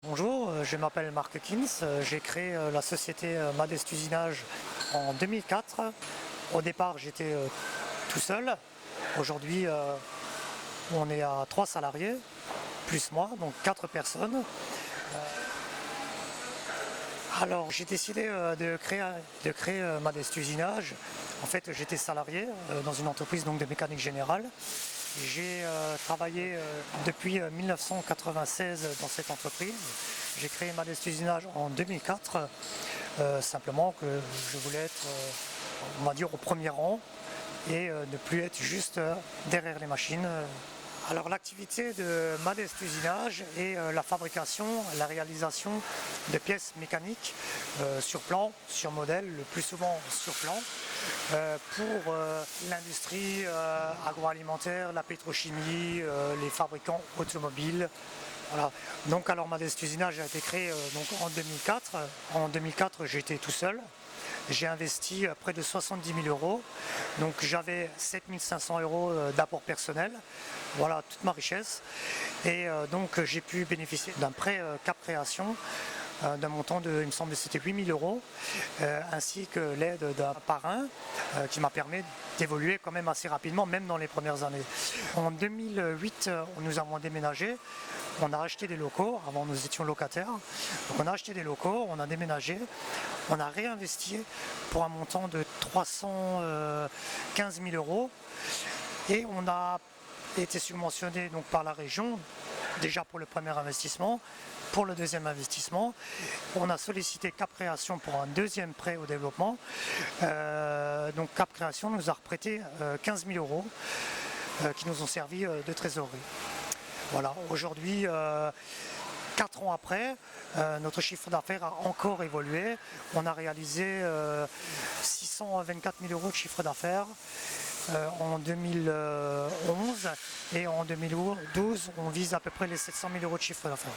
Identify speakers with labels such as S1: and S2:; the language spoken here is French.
S1: Bonjour, je m'appelle Marc Kins, j'ai créé la société Madest Usinage en 2004. Au départ j'étais tout seul, aujourd'hui on est à 3 salariés, plus moi, donc 4 personnes. Alors j'ai décidé de créer Madest Usinage. En fait j'étais salarié dans une entreprise donc, de mécanique générale. J'ai travaillé depuis 1996 dans cette entreprise. J'ai créé Madest Usinage en 2004, simplement que je voulais être, on va dire, au premier rang et ne plus être juste derrière les machines. Alors l'activité de Madest Usinage est la fabrication, la réalisation de pièces mécaniques sur plan, sur modèle, le plus souvent sur plan, pour l'industrie agroalimentaire, la pétrochimie, les fabricants automobiles. Voilà. Donc alors Madest Usinage a été créé donc en 2004. En 2004 j'étais tout seul. J'ai investi près de 70 000 euros, donc j'avais 7 500 euros d'apport personnel, voilà toute ma richesse. Et donc j'ai pu bénéficier d'un prêt Cap Création d'un montant de, il me semble que c'était 8 000 euros, ainsi que l'aide d'un parrain qui m'a permis d'évoluer quand même assez rapidement, même dans les premières années. En 2008, nous avons déménagé, on a acheté des locaux, avant nous étions locataires, donc on a acheté des locaux, on a déménagé, on a réinvesti pour un montant de 315 000 euros et on a été subventionné donc par la région, déjà pour le premier investissement. Pour le deuxième investissement, on a sollicité Cap Création pour un deuxième prêt au développement. Donc Cap Création nous a reprêté 15 000 euros qui nous ont servi de trésorerie. Voilà, aujourd'hui, 4 ans après, notre chiffre d'affaires a encore évolué. On a réalisé 624 000 euros de chiffre d'affaires en 2011 et en 2012, on vise à peu près les 700 000 euros de chiffre d'affaires.